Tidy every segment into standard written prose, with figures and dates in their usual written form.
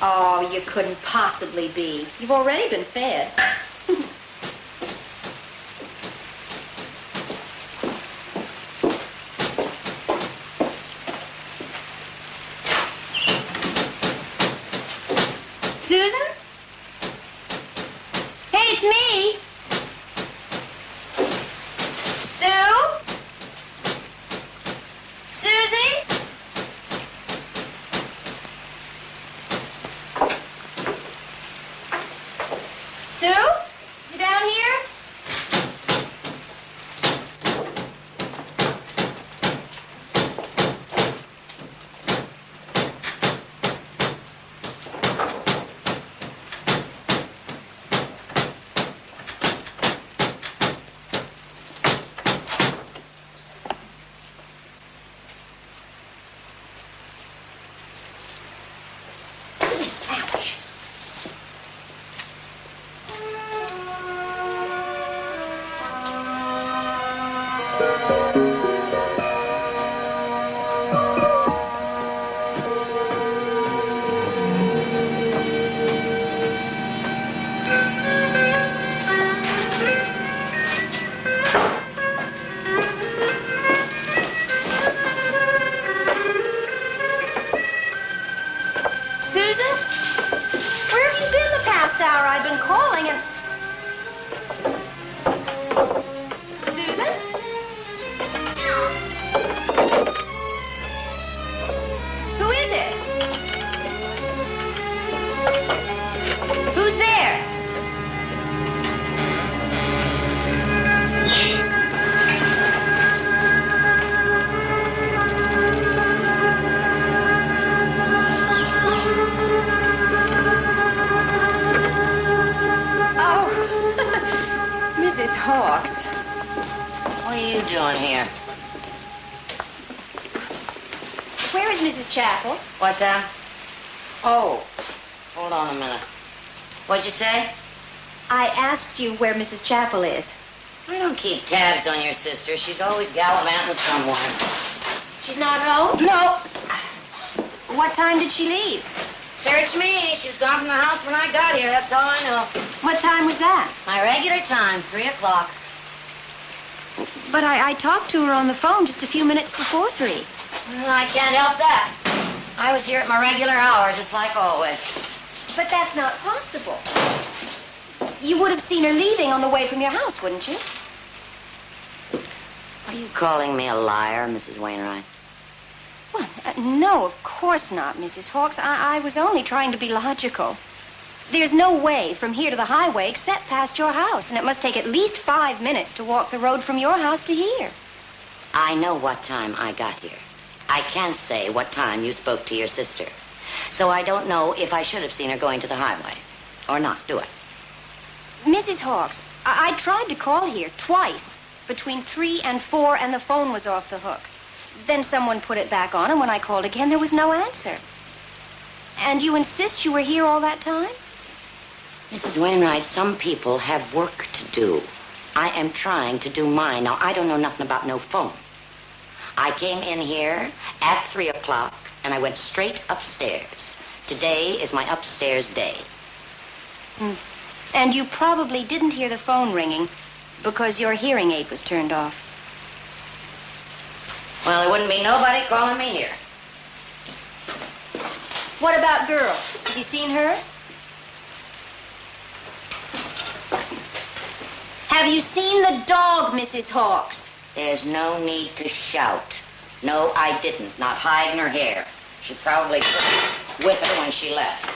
Oh, you couldn't possibly be. You've already been fed. Susan? Hey, it's me. Sue? Susie? Sue? You down here? Susan? Where have you been the past hour? I've been calling and... Susan? Who is it? Who's there? Mrs. Hawks. What are you doing here? Where is Mrs. Chapel? What's that? Oh, hold on a minute. What'd you say? I asked you where Mrs. Chapel is. I don't keep tabs on your sister. She's always gallivanting somewhere. She's not home? No. What time did she leave? Search me. She was gone from the house when I got here. That's all I know. What time was that? My regular time, 3 o'clock. But I talked to her on the phone just a few minutes before 3. Well, I can't help that. I was here at my regular hour, just like always. But that's not possible. You would have seen her leaving on the way from your house, wouldn't you? Are you calling me a liar, Mrs. Wainwright? Well, no, of course not, Mrs. Hawks. I was only trying to be logical. There's no way from here to the highway except past your house, and it must take at least 5 minutes to walk the road from your house to here. I know what time I got here. I can't say what time you spoke to your sister. So I don't know if I should have seen her going to the highway or not, do I? Mrs. Hawks, I tried to call here twice, between 3 and 4, and the phone was off the hook. Then someone put it back on, and when I called again, there was no answer. And you insist you were here all that time? Mrs. Wainwright, some people have work to do. I am trying to do mine. Now, I don't know nothing about no phone. I came in here at 3 o'clock, and I went straight upstairs. Today is my upstairs day. And you probably didn't hear the phone ringing because your hearing aid was turned off. Well, there wouldn't be nobody calling me here. What about girl? Have you seen her? Have you seen the dog, Mrs. Hawks? There's no need to shout. No, I didn't. Not hiding her hair. She probably took it with her when she left.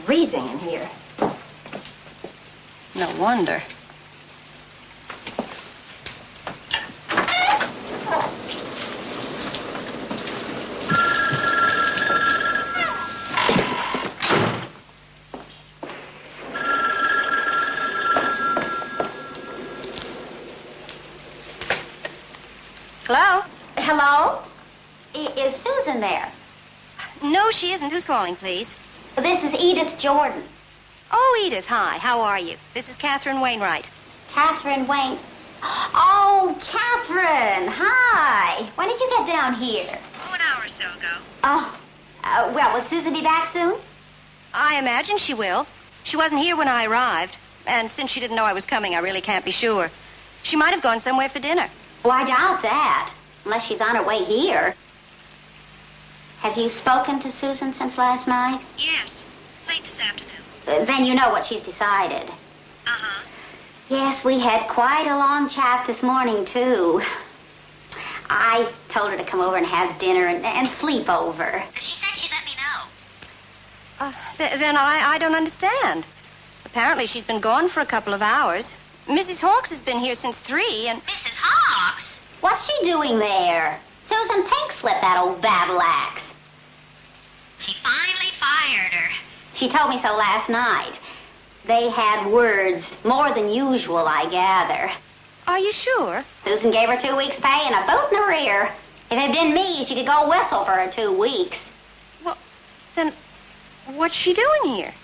Freezing in here. No wonder. Hello? Hello? Is Susan there? No, she isn't. Who's calling, please? This is Edith Jordan. Oh, Edith, hi. How are you? This is Catherine Wainwright. Catherine Wayne. Oh, Catherine. Hi. When did you get down here? Oh, an hour or so ago. Oh, well, will Susan be back soon? I imagine she will. She wasn't here when I arrived. And since she didn't know I was coming, I really can't be sure. She might have gone somewhere for dinner. Oh, I doubt that. Unless she's on her way here. Have you spoken to Susan since last night? Yes. Late this afternoon. Then you know what she's decided. Uh-huh. Yes, we had quite a long chat this morning, too. I told her to come over and have dinner and sleep over. She said she'd let me know. Then I don't understand. Apparently she's been gone for a couple of hours. Mrs. Hawks has been here since 3, and... Mrs. Hawks? What's she doing there? Susan Pinkslipped, that old battle axe. She finally fired her. She told me so last night. They had words, more than usual, I gather. Are you sure? Susan gave her 2 weeks' pay and a boot in the rear. If it had been me, she could go whistle for her 2 weeks. Well, then what's she doing here?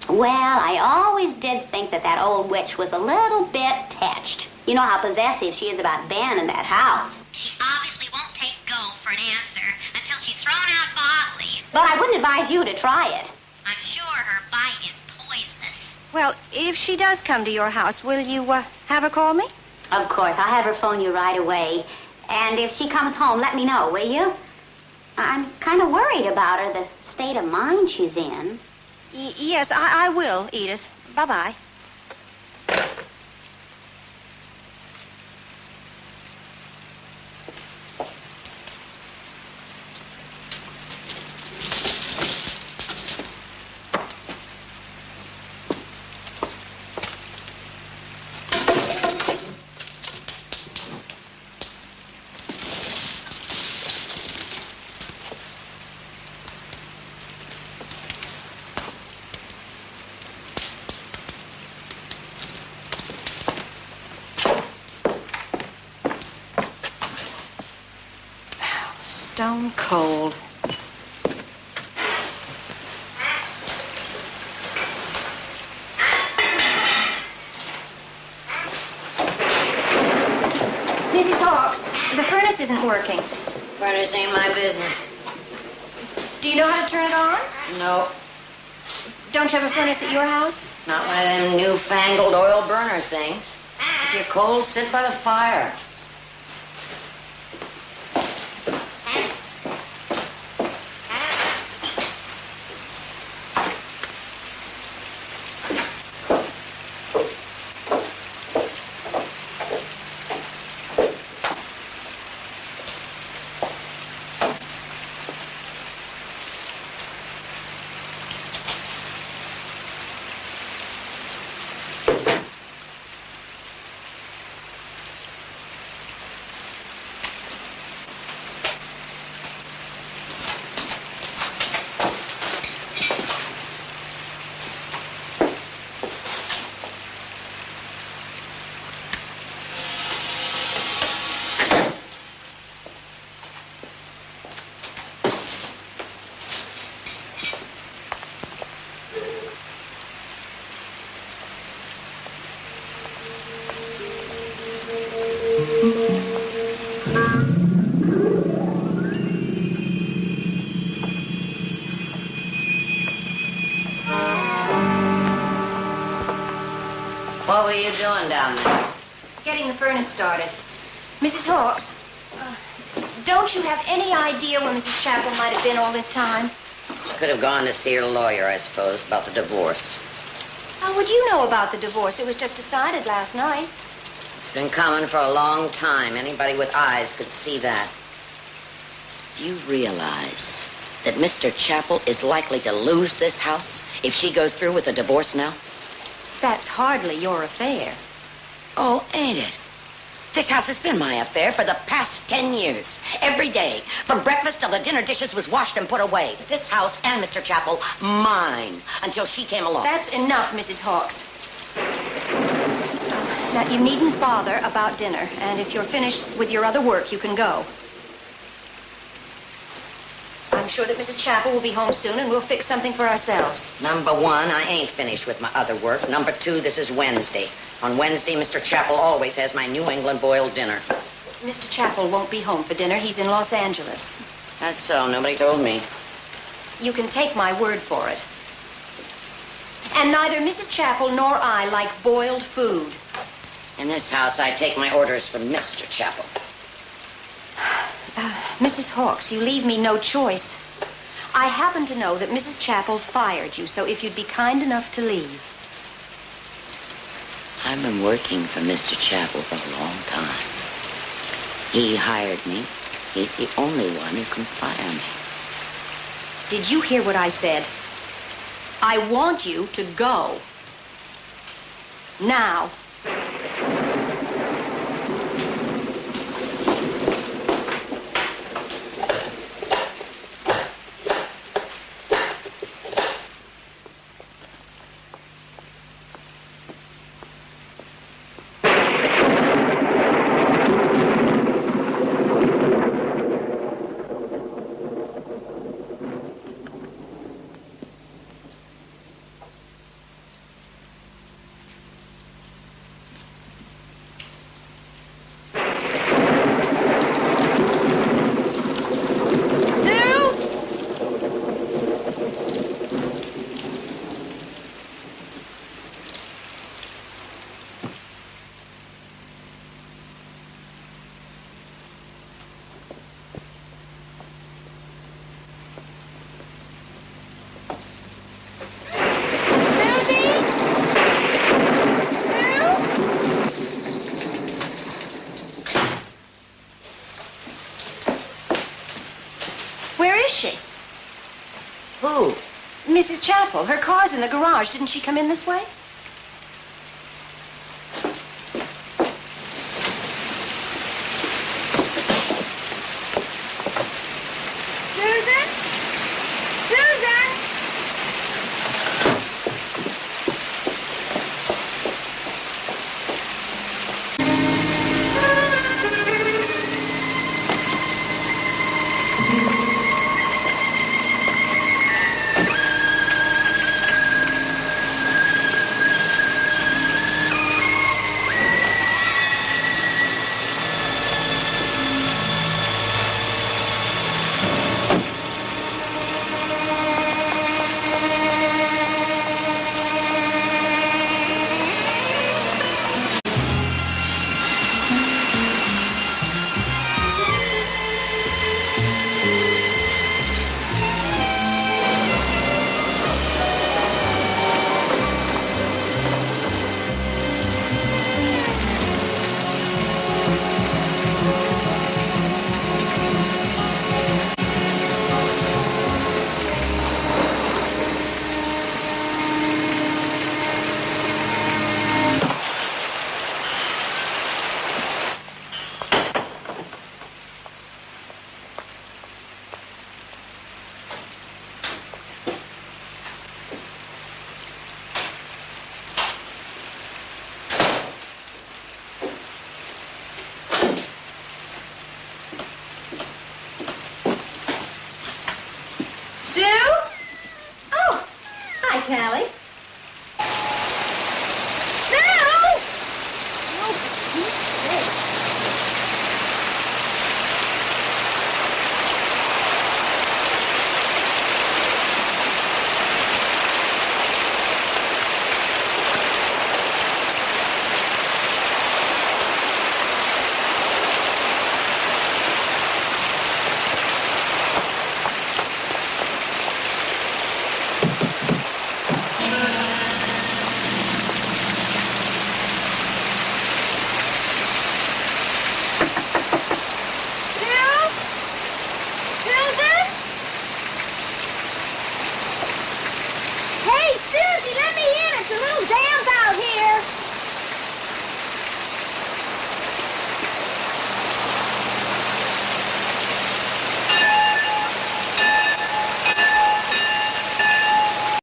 Well, I always did think that old witch was a little bit touched. You know how possessive she is about Ben and that house. She obviously won't take go for an answer until she's thrown out bodily. But I wouldn't advise you to try it. I'm sure her bite is poisonous. Well, if she does come to your house, will you have her call me? Of course, I'll have her phone you right away. And if she comes home, let me know, will you? I'm kind of worried about her, the state of mind she's in. Yes, I will, Edith. Bye-bye. Stone cold. Mrs. Hawks, the furnace isn't working. Furnace ain't my business. Do you know how to turn it on? No, Don't you have a furnace at your house? not one of them newfangled oil burner things. If you're cold, sit by the fire. What were you doing down there? Getting the furnace started. Mrs. Hawks, don't you have any idea where Mrs. Chapel might have been all this time? She could have gone to see her lawyer, I suppose, about the divorce. How would you know about the divorce? It was just decided last night. It's been coming for a long time. Anybody with eyes could see that. Do you realize that Mr. Chapel is likely to lose this house if she goes through with the divorce now? That's hardly your affair. Oh, ain't it? This house has been my affair for the past 10 years. Every day, from breakfast till the dinner dishes was washed and put away. This house and Mr. Chapel, mine, until she came along. That's enough, Mrs. Hawks. Now, you needn't bother about dinner, and if you're finished with your other work, you can go. I'm sure that Mrs. Chapel will be home soon, and we'll fix something for ourselves. Number one, I ain't finished with my other work. Number two, this is Wednesday. On Wednesday, Mr. Chapel always has my New England boiled dinner. Mr. Chapel won't be home for dinner. He's in Los Angeles. That's so. Nobody told me. You can take my word for it. And neither Mrs. Chapel nor I like boiled food. In this house, I take my orders from Mr. Chapel. Mrs. Hawks, you leave me no choice. I happen to know that Mrs. Chapel fired you, so if you'd be kind enough to leave. I've been working for Mr. Chapel for a long time. He hired me. He's the only one who can fire me. Did you hear what I said? I want you to go. Now. Who? Mrs. Chapel. Her car's in the garage. Didn't she come in this way?